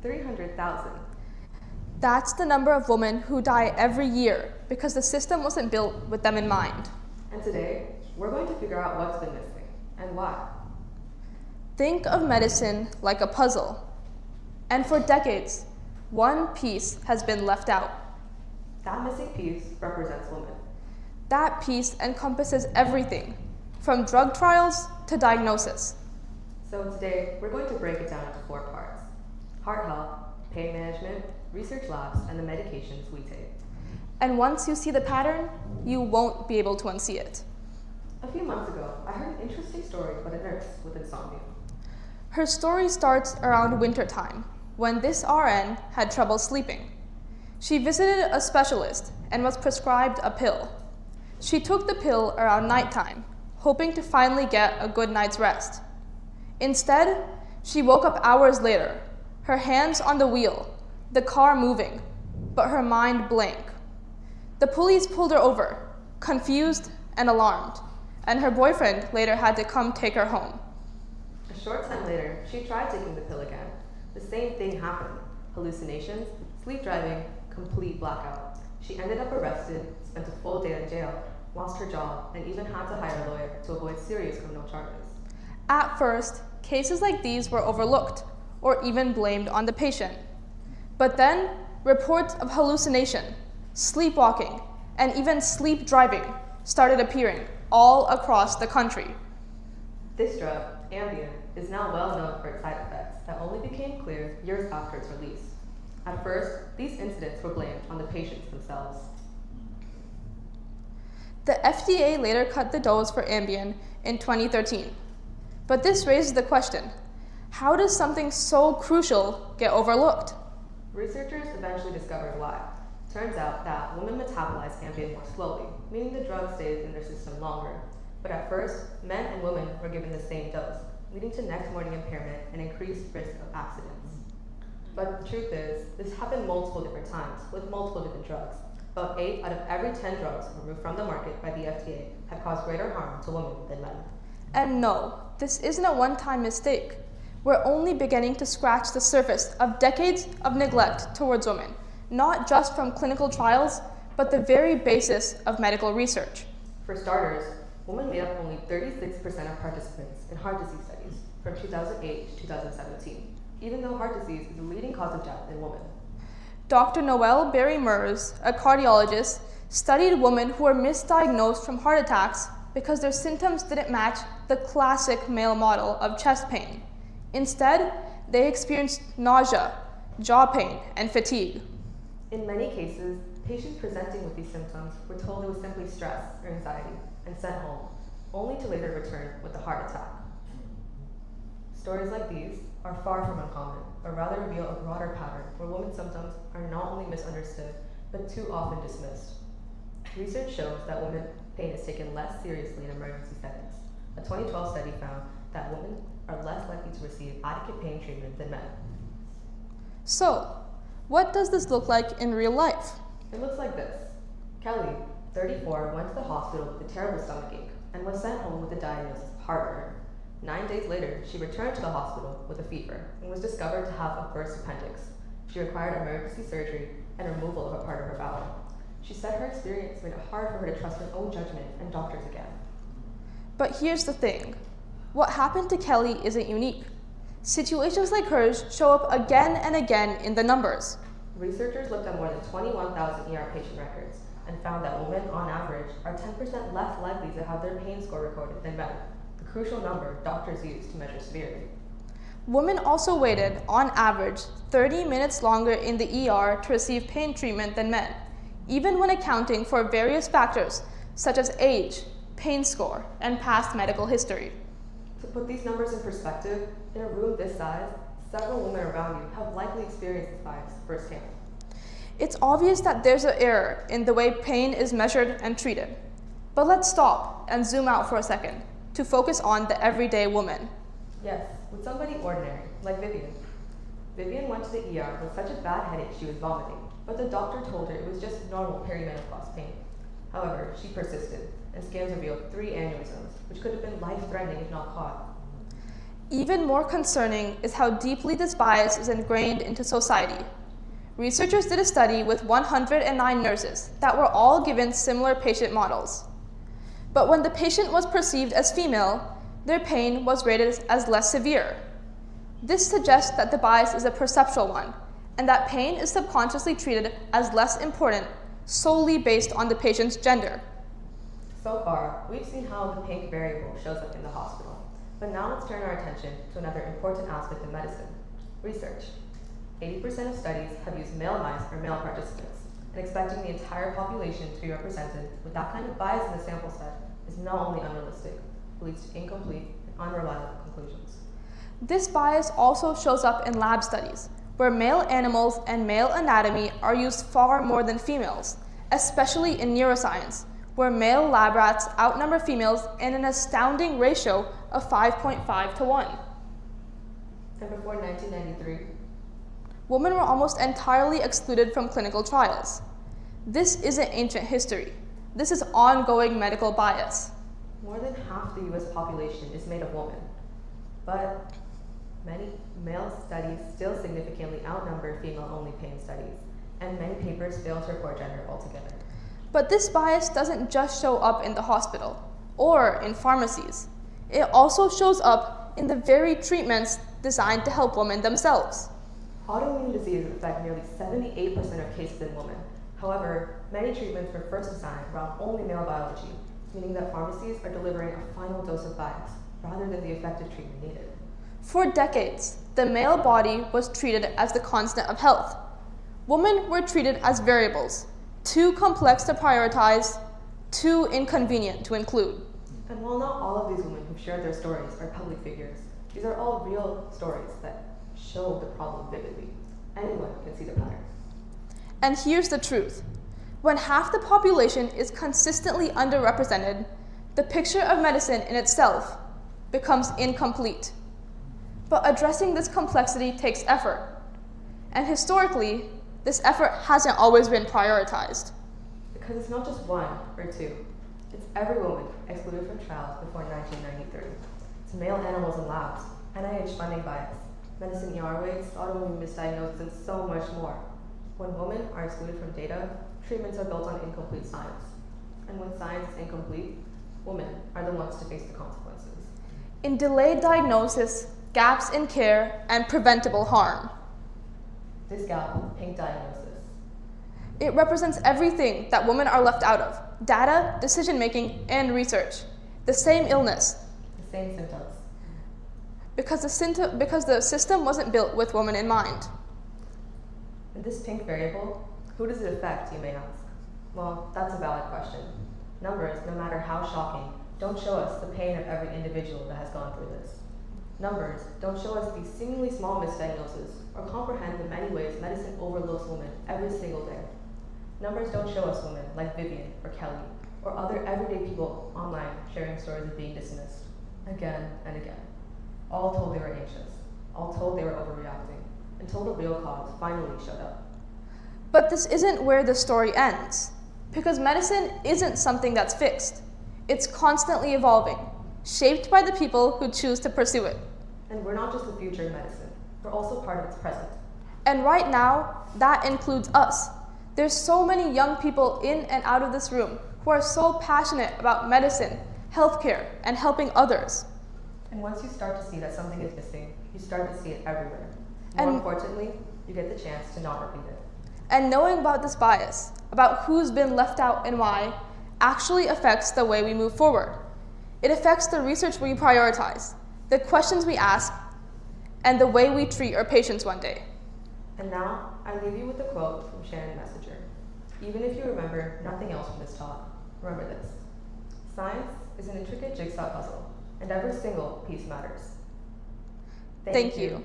300,000. That's the number of women who die every year because the system wasn't built with them in mind. And today, we're going to figure out what's been missing and why. Think of medicine like a puzzle. And for decades, one piece has been left out. That missing piece represents women. That piece encompasses everything, from drug trials to diagnosis. So today, we're going to break it down into 4 parts: heart health, pain management, research labs, and the medications we take. And once you see the pattern, you won't be able to unsee it. A few months ago, I heard an interesting story about a nurse with insomnia. Her story starts around wintertime, when this RN had trouble sleeping. She visited a specialist and was prescribed a pill. She took the pill around nighttime, hoping to finally get a good night's rest. Instead, she woke up hours later, her hands on the wheel, the car moving, but her mind blank. The police pulled her over, confused and alarmed, and her boyfriend later had to come take her home. A short time later, she tried taking the pill again. The same thing happened: hallucinations, sleep driving, complete blackout. She ended up arrested, spent a full day in jail, lost her job, and even had to hire a lawyer to avoid serious criminal charges. At first, cases like these were overlooked or even blamed on the patient. But then, reports of hallucination, sleepwalking, and even sleep driving started appearing all across the country. This drug, Adhya, is now well known for its side effects that only became clear years after its release. At first, these incidents were blamed on the patients themselves. The FDA later cut the dose for Ambien in 2013. But this raises the question, how does something so crucial get overlooked? Researchers eventually discovered why. Turns out that women metabolize Ambien more slowly, meaning the drug stays in their system longer. But at first, men and women were given the same dose, leading to next morning impairment and increased risk of accidents. But the truth is, this happened multiple different times with multiple different drugs. About 8 out of every 10 drugs removed from the market by the FDA have caused greater harm to women than men. And no, this isn't a one-time mistake. We're only beginning to scratch the surface of decades of neglect towards women, not just from clinical trials, but the very basis of medical research. For starters, women made up only 36% of participants in heart disease studies from 2008 to 2017, even though heart disease is the leading cause of death in women. Dr. Noelle Berry-Mers, a cardiologist, studied women who were misdiagnosed from heart attacks because their symptoms didn't match the classic male model of chest pain. Instead, they experienced nausea, jaw pain, and fatigue. In many cases, patients presenting with these symptoms were told it was simply stress or anxiety and sent home, only to later return with a heart attack. Stories like these are far from uncommon, but rather reveal a broader pattern where women's symptoms are not only misunderstood, but too often dismissed. Research shows that women's pain is taken less seriously in emergency settings. A 2012 study found that women are less likely to receive adequate pain treatment than men. So, what does this look like in real life? It looks like this. Kelly, 34, went to the hospital with a terrible stomachache and was sent home with the diagnosis of heartburn. 9 days later, she returned to the hospital with a fever and was discovered to have a burst appendix. She required emergency surgery and removal of a part of her bowel. She said her experience made it hard for her to trust her own judgment and doctors again. But here's the thing. What happened to Kelly isn't unique. Situations like hers show up again and again in the numbers. Researchers looked at more than 21,000 ER patient records and found that women, on average, are 10% less likely to have their pain score recorded than men, the crucial number doctors use to measure severity. Women also waited, on average, 30 minutes longer in the ER to receive pain treatment than men, even when accounting for various factors such as age, pain score, and past medical history. To put these numbers in perspective, in a room this size, several women around you have likely experienced these findings firsthand. It's obvious that there's an error in the way pain is measured and treated. But let's stop and zoom out for a second to focus on the everyday woman. Yes, with somebody ordinary, like Vivian. Vivian went to the ER with such a bad headache she was vomiting, but the doctor told her it was just normal perimenopause pain. However, she persisted, and scans revealed 3 aneurysms, which could have been life-threatening if not caught. Even more concerning is how deeply this bias is ingrained into society. Researchers did a study with 109 nurses that were all given similar patient models. But when the patient was perceived as female, their pain was rated as less severe. This suggests that the bias is a perceptual one, and that pain is subconsciously treated as less important solely based on the patient's gender. So far, we've seen how the pink variable shows up in the hospital. But now let's turn our attention to another important aspect of medicine: research. 80% of studies have used male mice or male participants, and expecting the entire population to be represented with that kind of bias in the sample set is not only unrealistic, but leads to incomplete and unreliable conclusions. This bias also shows up in lab studies, where male animals and male anatomy are used far more than females, especially in neuroscience, where male lab rats outnumber females in an astounding ratio of 5.5 to 1. And before 1993, women were almost entirely excluded from clinical trials. This isn't ancient history. This is ongoing medical bias. more than half the US population is made of women. But many male studies still significantly outnumber female-only pain studies, and many papers fail to report gender altogether. But this bias doesn't just show up in the hospital or in pharmacies. It also shows up in the very treatments designed to help women themselves. Autoimmune diseases affect nearly 78% of cases in women. However, many treatments were first designed around only male biology, meaning that pharmacies are delivering a final dose of bias rather than the effective treatment needed. For decades, the male body was treated as the constant of health. Women were treated as variables, too complex to prioritize, too inconvenient to include. And while not all of these women who've shared their stories are public figures, these are all real stories that show the problem vividly. Anyone can see the pattern. And here's the truth. When half the population is consistently underrepresented, the picture of medicine in itself becomes incomplete. But addressing this complexity takes effort. And historically, this effort hasn't always been prioritized. Because it's not just one or two. It's every woman excluded from trials before 1993. It's male animals in labs, NIH funding bias, medicine ER waits, autoimmune misdiagnosis, and so much more. When women are excluded from data, treatments are built on incomplete science. And when science is incomplete, women are the ones to face the consequences. In delayed diagnosis, gaps in care, and preventable harm. This gap, pink diagnosis. It represents everything that women are left out of: data, decision-making, and research. The same illness. The same symptoms. Because the system wasn't built with women in mind. And this pink variable, who does it affect, you may ask? Well, that's a valid question. Numbers, no matter how shocking, don't show us the pain of every individual that has gone through this. Numbers don't show us these seemingly small misdiagnoses or comprehend the many ways medicine overlooks women every single day. Numbers don't show us women like Vivian or Kelly or other everyday people online sharing stories of being dismissed again and again. All told they were anxious, all told they were overreacting, until the real cause finally showed up. But this isn't where the story ends, because medicine isn't something that's fixed. It's constantly evolving, shaped by the people who choose to pursue it. And we're not just the future of medicine, we're also part of its present. And right now, that includes us. There's so many young people in and out of this room who are so passionate about medicine, healthcare, and helping others. And once you start to see that something is missing, you start to see it everywhere. More importantly, you get the chance to not repeat it. And knowing about this bias, about who's been left out and why, actually affects the way we move forward. It affects the research we prioritize, the questions we ask, and the way we treat our patients one day. And now, I leave you with a quote from Sharon Messenger. Even if you remember nothing else from this talk, remember this. Science is an intricate jigsaw puzzle, and every single piece matters. Thank you.